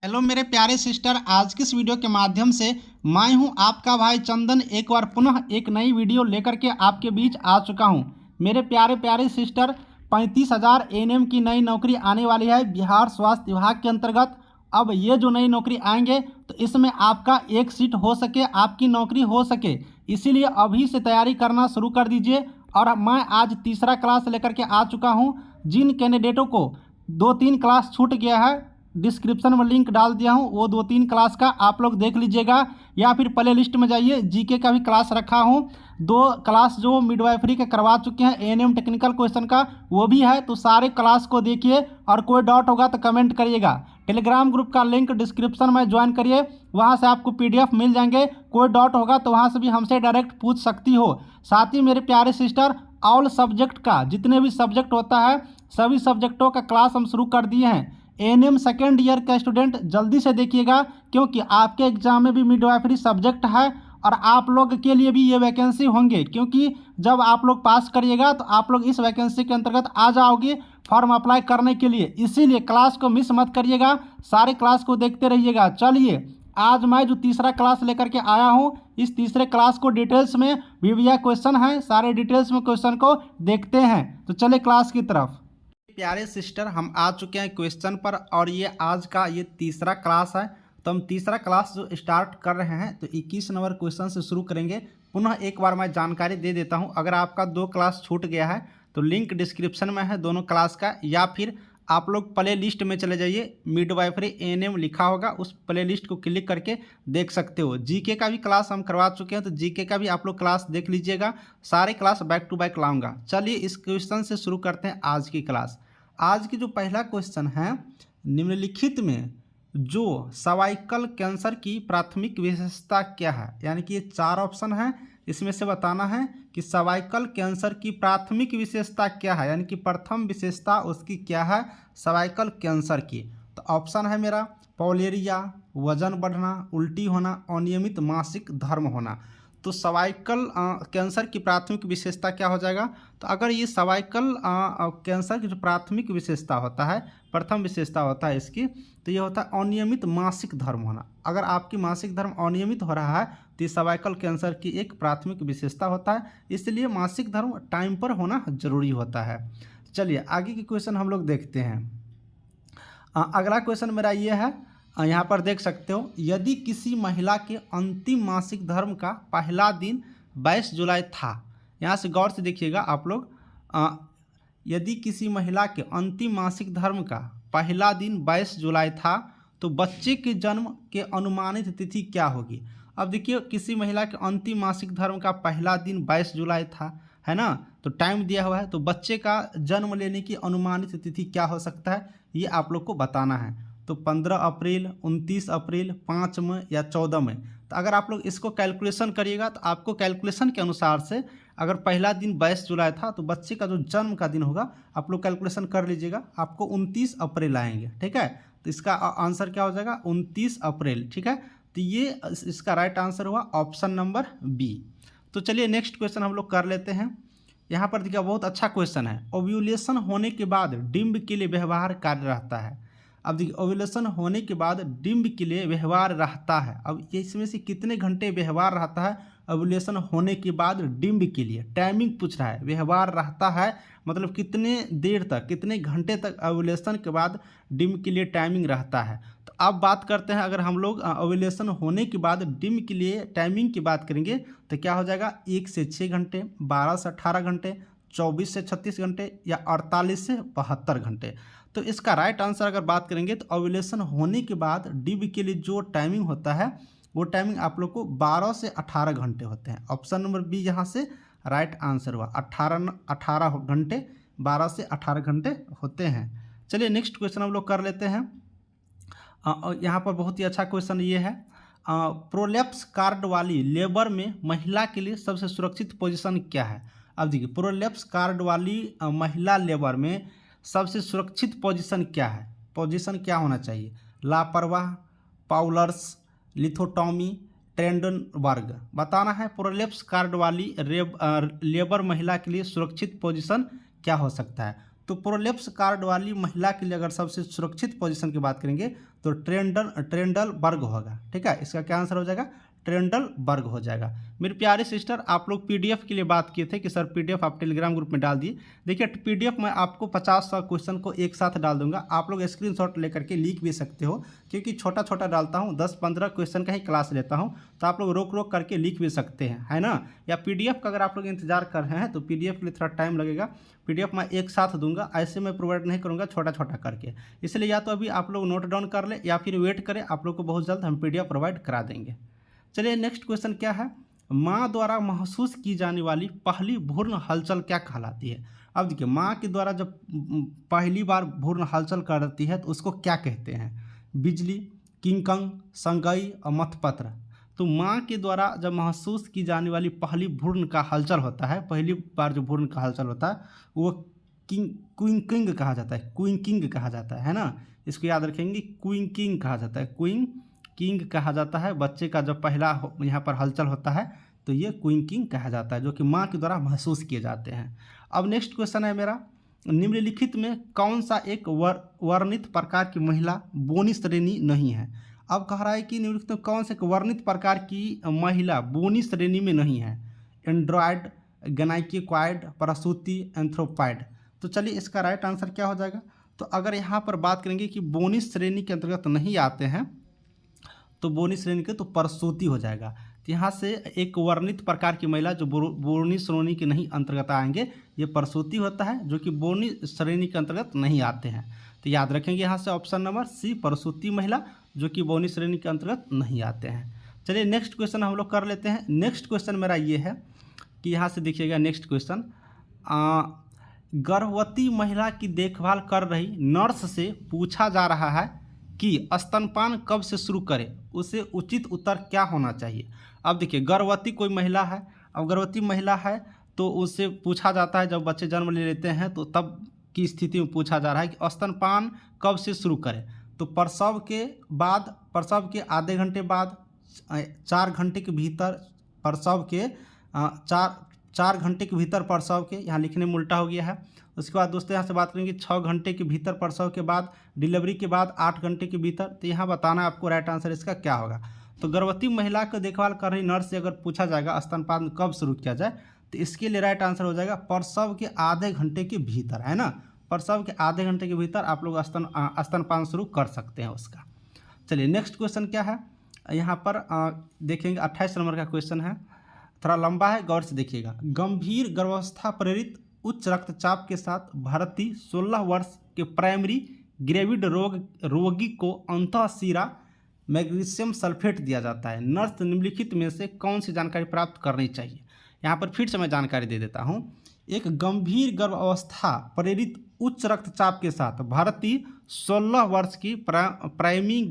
Hello मेरे प्यारे sister, आज की इस वीडियो के माध्यम से मैं हूं आपका भाई चंदन एक बार पुनः एक नई वीडियो लेकर के आपके बीच आ चुका हूं। मेरे प्यारे प्यारे सिस्टर, 35,000 एएनएम की नई नौकरी आने वाली है बिहार स्वास्थ्य विभाग के अंतर्गत। अब ये जो नई नौकरी आएंगे तो इसमें आपका एक सीट हो सके, आपकी नौकरी हो सके, इसीलिए अभी से तैयारी करना शुरू कर दीजिए। और मैं आज तीसरा क्लास लेकर के आ चुका हूँ। जिन कैंडिडेटों को 2-3 क्लास छूट गया है, डिस्क्रिप्शन में लिंक डाल दिया हूँ, वो 2-3 क्लास का आप लोग देख लीजिएगा, या फिर प्ले लिस्ट में जाइए, जीके का भी क्लास रखा हूँ। 2 क्लास जो मिडवाइफरी के करवा चुके हैं, एएनएम टेक्निकल क्वेश्चन का वो भी है, तो सारे क्लास को देखिए और कोई डाउट होगा तो कमेंट करिएगा। टेलीग्राम ग्रुप का लिंक डिस्क्रिप्शन में ज्वाइन करिए, वहाँ से आपको PDF मिल जाएंगे। कोई डाउट होगा तो वहाँ से भी हमसे डायरेक्ट पूछ सकती हो। साथ ही मेरे प्यारे सिस्टर, ऑल सब्जेक्ट का जितने भी सब्जेक्ट होता है सभी सब्जेक्टों का क्लास हम शुरू कर दिए हैं। एएनएम सेकेंड ईयर का स्टूडेंट जल्दी से देखिएगा, क्योंकि आपके एग्जाम में भी मिडवाइफरी सब्जेक्ट है और आप लोग के लिए भी ये वैकेंसी होंगे, क्योंकि जब आप लोग पास करिएगा तो आप लोग इस वैकेंसी के अंतर्गत आ जाओगे फॉर्म अप्लाई करने के लिए। इसीलिए क्लास को मिस मत करिएगा, सारे क्लास को देखते रहिएगा। चलिए, आज मैं जो तीसरा क्लास लेकर के आया हूँ, इस तीसरे क्लास को डिटेल्स में VVI क्वेश्चन है, सारे डिटेल्स में क्वेश्चन को देखते हैं। तो चले क्लास की तरफ। प्यारे सिस्टर, हम आ चुके हैं क्वेश्चन पर और ये आज का ये तीसरा क्लास है। तो हम तीसरा क्लास जो स्टार्ट कर रहे हैं तो 21 नंबर क्वेश्चन से शुरू करेंगे। पुनः एक बार मैं जानकारी दे देता हूं, अगर आपका 2 क्लास छूट गया है तो लिंक डिस्क्रिप्शन में है दोनों क्लास का, या फिर आप लोग प्ले लिस्ट में चले जाइए, मिडवाइफरी एएनएम लिखा होगा, उस प्ले लिस्ट को क्लिक करके देख सकते हो। जीके का भी क्लास हम करवा चुके हैं, तो जीके का भी आप लोग क्लास देख लीजिएगा। सारे क्लास बैक टू बैक लाऊंगा। चलिए इस क्वेश्चन से शुरू करते हैं आज की क्लास। आज की जो पहला क्वेश्चन है, निम्नलिखित में जो सर्वाइकल कैंसर की प्राथमिक विशेषता क्या है, यानी कि ये 4 ऑप्शन है, इसमें से बताना है कि सर्वाइकल कैंसर की प्राथमिक विशेषता क्या है, यानी कि प्रथम विशेषता उसकी क्या है सर्वाइकल कैंसर की। तो ऑप्शन है मेरा पॉलिएरिया, वजन बढ़ना, उल्टी होना, अनियमित मासिक धर्म होना। तो सर्वाइकल कैंसर की प्राथमिक विशेषता क्या हो जाएगा? तो अगर ये सर्वाइकल कैंसर की जो प्राथमिक विशेषता होता है, प्रथम विशेषता होता है इसकी, तो ये होता है अनियमित मासिक धर्म होना। अगर आपकी मासिक धर्म अनियमित हो रहा है तो ये सर्वाइकल कैंसर की एक प्राथमिक विशेषता होता है, इसलिए मासिक धर्म टाइम पर होना जरूरी होता है। चलिए आगे की क्वेश्चन हम लोग देखते हैं। अगला क्वेश्चन मेरा ये है, यहाँ पर देख सकते हो, यदि किसी महिला के अंतिम मासिक धर्म का पहला दिन 22 जुलाई था, यहाँ से गौर से देखिएगा आप लोग, यदि किसी महिला के अंतिम मासिक धर्म का पहला दिन 22 जुलाई था तो बच्चे के जन्म के अनुमानित तिथि क्या होगी? अब देखिए, किसी महिला के अंतिम मासिक धर्म का पहला दिन 22 जुलाई था, है ना, तो टाइम दिया हुआ है, तो बच्चे का जन्म लेने की अनुमानित तिथि क्या हो सकता है, ये आप लोग को बताना है। तो 15 अप्रैल, 29 अप्रैल, 5 मई या 14 मई। तो अगर आप लोग इसको कैलकुलेशन करिएगा तो आपको कैलकुलेशन के अनुसार से, अगर पहला दिन 22 जुलाई था तो बच्चे का जो जन्म का दिन होगा, आप लोग कैलकुलेशन कर लीजिएगा, आपको 29 अप्रैल आएंगे। ठीक है, तो इसका आंसर क्या हो जाएगा? 29 अप्रैल। ठीक है, तो ये इसका राइट आंसर हुआ ऑप्शन नंबर बी। तो चलिए नेक्स्ट क्वेश्चन हम लोग कर लेते हैं। यहाँ पर देखिए बहुत अच्छा क्वेश्चन है। ओव्यूलेशन होने के बाद डिंब के लिए व्यवहार कार्य रहता है। अब देखिए, ओव्यूलेशन होने के बाद डिंब के लिए व्यवहार रहता है। अब ये इसमें से कितने घंटे व्यवहार रहता है ओव्यूलेशन होने के बाद डिंब के लिए? टाइमिंग पूछ रहा है, व्यवहार रहता है मतलब कितने देर तक, कितने घंटे तक ओव्यूलेशन के बाद डिंब के लिए टाइमिंग रहता है। तो अब बात करते हैं, अगर हम लोग ओव्यूलेशन होने के बाद डिंब के लिए टाइमिंग की बात करेंगे तो क्या हो जाएगा? 1 से 6 घंटे, 12 से 18 घंटे, 24 से 36 घंटे या 48 से 72 घंटे। तो इसका राइट आंसर अगर बात करेंगे तो ओव्यूलेशन होने के बाद डिंब के लिए जो टाइमिंग होता है वो टाइमिंग आप लोग को 12 से 18 घंटे होते हैं। ऑप्शन नंबर बी यहाँ से राइट आंसर हुआ। 18 घंटे, 12 से 18 घंटे होते हैं। चलिए नेक्स्ट क्वेश्चन हम लोग कर लेते हैं। यहाँ पर बहुत ही अच्छा क्वेश्चन ये है, प्रोलैप्स कार्ड वाली लेबर में महिला के लिए सबसे सुरक्षित पोजीशन क्या है? अब देखिए, प्रोलैप्स कार्ड वाली महिला लेबर में सबसे सुरक्षित पोजीशन क्या है? पोजीशन क्या होना चाहिए? लापरवाह, पाउलर्स, लिथोटॉमी, ट्रेंडनबर्ग। बताना है प्रोलैप्स कार्ड वाली लेबर महिला के लिए सुरक्षित पोजीशन क्या हो सकता है। तो प्रोलेप्स कार्ड वाली महिला के लिए अगर सबसे सुरक्षित पोजीशन की बात करेंगे तो ट्रेंडलबर्ग होगा। ठीक है, इसका क्या आंसर हो जाएगा? ट्रेंडलबर्ग हो जाएगा। मेरे प्यारे सिस्टर, आप लोग पीडीएफ के लिए बात किए थे कि सर पीडीएफ आप टेलीग्राम ग्रुप में डाल दिए। देखिए पीडीएफ मैं आपको 50-100 क्वेश्चन को एक साथ डाल दूंगा, आप लोग स्क्रीनशॉट लेकर के लिख भी सकते हो, क्योंकि छोटा छोटा डालता हूँ, 10-15 क्वेश्चन का ही क्लास लेता हूँ, तो आप लोग रोक रोक करके लिख भी सकते हैं, है ना। या पीडीएफ का अगर आप लोग इंतजार कर रहे हैं तो पीडीएफ के लिए थोड़ा टाइम लगेगा, पीडीएफ मैं एक साथ दूंगा, ऐसे मैं प्रोवाइड नहीं करूँगा छोटा छोटा करके। इसलिए या तो अभी आप लोग नोट डाउन कर ले या फिर वेट करें, आप लोग को बहुत जल्द हम पीडीएफ प्रोवाइड करा देंगे। चलिए नेक्स्ट क्वेश्चन क्या है? माँ द्वारा महसूस की जाने वाली पहली भ्रूण हलचल क्या कहलाती है? अब देखिए, माँ के द्वारा जब पहली बार भ्रूण हलचल करती है तो उसको क्या कहते हैं? बिजली, किंकंग, संगई और मतपत्र। तो माँ के द्वारा जब महसूस की जाने वाली पहली भ्रूण का हलचल होता है, पहली बार जो भ्रूण का हलचल होता है वो क्विंकिंग कहा जाता है, क्विंकिंग कहा जाता है ना। इसको याद रखेंगे, क्विंकिंग कहा जाता है, क्विंकिंग कहा जाता है। बच्चे का जब पहला यहाँ पर हलचल होता है तो ये क्विंकिंग कहा जाता है, जो कि माँ के द्वारा महसूस किए जाते हैं। अब नेक्स्ट क्वेश्चन है मेरा, निम्नलिखित में कौन सा एक वर्णित प्रकार की महिला बोनी श्रेणी नहीं है? अब कह रहा है कि निम्नलिखित में कौन से वर्णित प्रकार की महिला बोनी श्रेणी में नहीं है? एंड्रॉयड, गनाइक्वाइड, प्रसूति, एंथ्रोपाइड। तो चलिए इसका राइट आंसर क्या हो जाएगा? तो अगर यहाँ पर बात करेंगे कि बोनी श्रेणी के अंतर्गत नहीं आते हैं तो बोनी श्रेणी के तो प्रसूति हो जाएगा। तो यहाँ से एक वर्णित प्रकार की महिला जो बोनी श्रेणी के नहीं अंतर्गत आएंगे, ये प्रसूति होता है, जो कि बोनी श्रेणी के अंतर्गत नहीं आते हैं। तो याद रखेंगे यहाँ से ऑप्शन नंबर सी, प्रसूति महिला, जो कि बोनी श्रेणी के अंतर्गत नहीं आते हैं। चलिए नेक्स्ट क्वेश्चन हम लोग कर लेते हैं। नेक्स्ट क्वेश्चन मेरा ये है कि यहाँ से देखिएगा नेक्स्ट क्वेश्चन, गर्भवती महिला की देखभाल कर रही नर्स से पूछा जा रहा है कि स्तनपान कब से शुरू करें, उसे उचित उत्तर क्या होना चाहिए? अब देखिए, गर्भवती कोई महिला है, अब गर्भवती महिला है तो उससे पूछा जाता है, जब बच्चे जन्म ले लेते हैं तो तब की स्थिति में पूछा जा रहा है कि स्तनपान कब से शुरू करें। तो प्रसव के बाद, प्रसव के आधे घंटे बाद, 4 घंटे के भीतर, प्रसव के 4 घंटे के भीतर प्रसव के, यहाँ लिखने में उल्टा हो गया है। उसके बाद दोस्तों यहाँ से बात करेंगे 6 घंटे के भीतर प्रसव के बाद, डिलीवरी के बाद 8 घंटे के भीतर। तो यहाँ बताना है आपको राइट आंसर इसका क्या होगा। तो गर्भवती महिला को देखभाल कर रही नर्स से अगर पूछा जाएगा स्तनपान कब शुरू किया जाए, तो इसके लिए राइट आंसर हो जाएगा प्रसव के आधे घंटे के भीतर, है ना। प्रसव के आधे घंटे के भीतर आप लोग स्तनपान शुरू कर सकते हैं उसका। चलिए नेक्स्ट क्वेश्चन क्या है यहाँ पर देखेंगे, 28 नंबर का क्वेश्चन है, थोड़ा लंबा है, गौर से देखिएगा। गंभीर गर्भावस्था प्रेरित उच्च रक्तचाप के साथ भर्ती 16 वर्ष के प्राइमरी ग्रेविड रोगी को अंतःशिरा मैग्नीशियम सल्फेट दिया जाता है। नर्स निम्नलिखित में से कौन सी जानकारी प्राप्त करनी चाहिए? यहाँ पर फिर से मैं जानकारी दे देता हूँ। एक गंभीर गर्भावस्था प्रेरित उच्च रक्तचाप के साथ भर्ती 16 वर्ष की प्राइमरी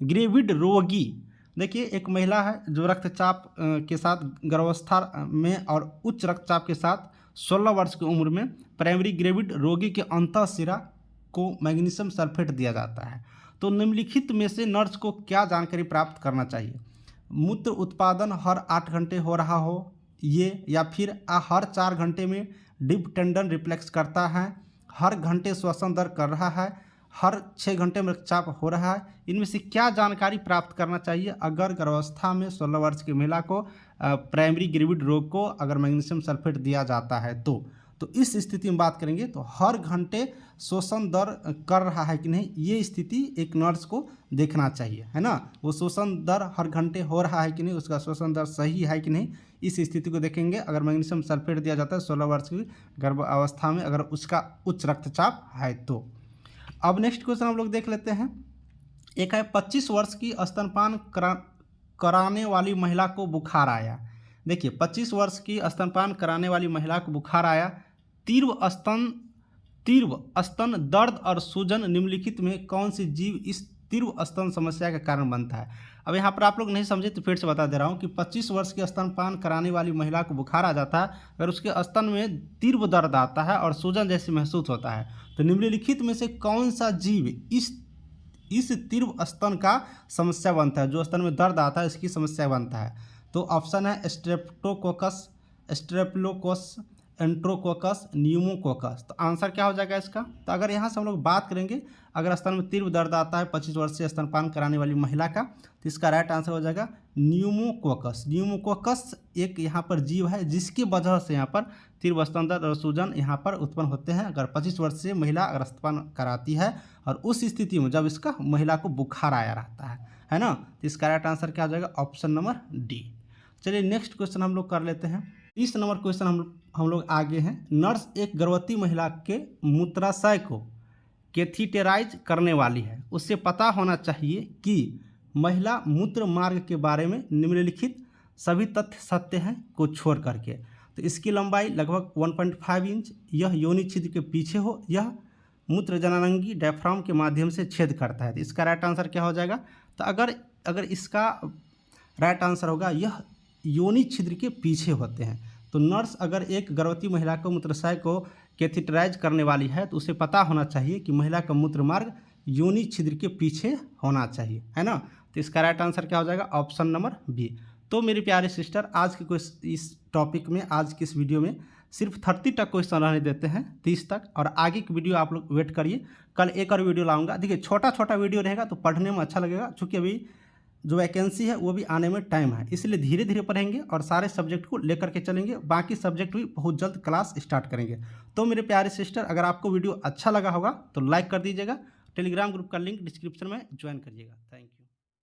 ग्रेविड रोगी, देखिए एक महिला है जो रक्तचाप के साथ गर्भावस्था में और उच्च रक्तचाप के साथ 16 वर्ष की उम्र में प्राइमरी ग्रेविड रोगी के अंतःशिरा को मैग्नीशियम सल्फेट दिया जाता है। तो निम्नलिखित में से नर्स को क्या जानकारी प्राप्त करना चाहिए? मूत्र उत्पादन हर 8 घंटे हो रहा हो ये, या फिर हर 4 घंटे में डीप टेंडन रिफ्लेक्स करता है, हर घंटे श्वसन दर कर रहा है, हर 6 घंटे में रक्तचाप हो रहा है। इनमें से क्या जानकारी प्राप्त करना चाहिए अगर गर्भावस्था में 16 वर्ष की महिला को प्राइमरी ग्रेविड रोग को अगर मैग्नीशियम सल्फेट दिया जाता है तो इस स्थिति में बात करेंगे तो हर घंटे श्वसन दर कर रहा है कि नहीं, ये स्थिति एक नर्स को देखना चाहिए, है ना। वो श्वसन दर हर घंटे हो रहा है कि नहीं, उसका श्वसन दर सही है कि नहीं, इस स्थिति को देखेंगे। अगर मैग्नीशियम सल्फेट दिया जाता है 16 वर्ष की गर्भावस्था में अगर उसका उच्च रक्तचाप है तो। अब नेक्स्ट क्वेश्चन हम लोग देख लेते हैं। एक है 25 वर्ष की स्तनपान कराने वाली महिला को बुखार आया। देखिए 25 वर्ष की स्तनपान कराने वाली महिला को बुखार आया, तीव्र स्तन दर्द और सूजन, निम्नलिखित में कौन सी जीव इस तीव्र स्तन समस्या का कारण बनता है? अब यहाँ पर आप लोग नहीं समझे तो फिर से बता दे रहा हूँ कि 25 वर्ष की स्तनपान कराने वाली महिला को बुखार आ जाता है, अगर उसके स्तन में तीव्र दर्द आता है और सूजन जैसे महसूस होता है, तो निम्नलिखित में से कौन सा जीव इस तीव्र स्तन का समस्या बनता है, जो स्तन में दर्द आता है इसकी समस्या बनता है? तो ऑप्शन है स्ट्रेप्टोकोकस, स्ट्रेप्लोकोस, एंट्रोकोकस, न्यूमोकोकस। तो आंसर क्या हो जाएगा इसका? तो अगर यहाँ से हम लोग बात करेंगे, अगर स्तन में तीव्र दर्द आता है 25 वर्ष से स्तनपान कराने वाली महिला का, तो इसका राइट आंसर हो जाएगा न्यूमोकोकस। न्यूमोकोकस एक यहाँ पर जीव है जिसकी वजह से यहाँ पर तीव्र स्तन दर्द और सूजन यहाँ पर उत्पन्न होते हैं अगर 25 वर्ष से महिला अगर स्तनपान कराती है, और उस स्थिति में जब इसका महिला को बुखार आया रहता है ना। तो इसका राइट आंसर क्या हो जाएगा? Option number D. चलिए नेक्स्ट क्वेश्चन हम लोग कर लेते हैं। 30 नंबर क्वेश्चन हम लोग आगे हैं। नर्स एक गर्भवती महिला के मूत्राशय को कैथीटेराइज करने वाली है, उससे पता होना चाहिए कि महिला मूत्र मार्ग के बारे में निम्नलिखित सभी तथ्य सत्य हैं को छोड़ करके। तो इसकी लंबाई लगभग 1.5 इंच, यह योनि छिद्र के पीछे हो, यह मूत्र जनांगी डायफ्राम के माध्यम से छेद करता है। तो इसका राइट आंसर क्या हो जाएगा? तो अगर इसका राइट आंसर होगा यह योनि छिद्र के पीछे होते हैं। तो नर्स अगर एक गर्भवती महिला को मूत्राशय को कैथीटराइज करने वाली है तो उसे पता होना चाहिए कि महिला का मूत्र मार्ग योनि छिद्र के पीछे होना चाहिए, है ना। तो इसका राइट आंसर क्या हो जाएगा? Option number B. तो मेरी प्यारे सिस्टर, आज के इस टॉपिक में, आज की इस वीडियो में सिर्फ 30 तक क्वेश्चन रहने देते हैं, 30 तक, और आगे की वीडियो आप लोग वेट करिए। कल एक और वीडियो लाऊंगा। देखिए छोटा छोटा वीडियो रहेगा तो पढ़ने में अच्छा लगेगा, चूँकि अभी जो वैकेंसी है वो भी आने में टाइम है, इसलिए धीरे धीरे पढ़ेंगे और सारे सब्जेक्ट को लेकर के चलेंगे। बाकी सब्जेक्ट भी बहुत जल्द क्लास स्टार्ट करेंगे। तो मेरे प्यारे सिस्टर, अगर आपको वीडियो अच्छा लगा होगा तो लाइक कर दीजिएगा। टेलीग्राम ग्रुप का लिंक डिस्क्रिप्शन में ज्वाइन करिएगा। Thank you.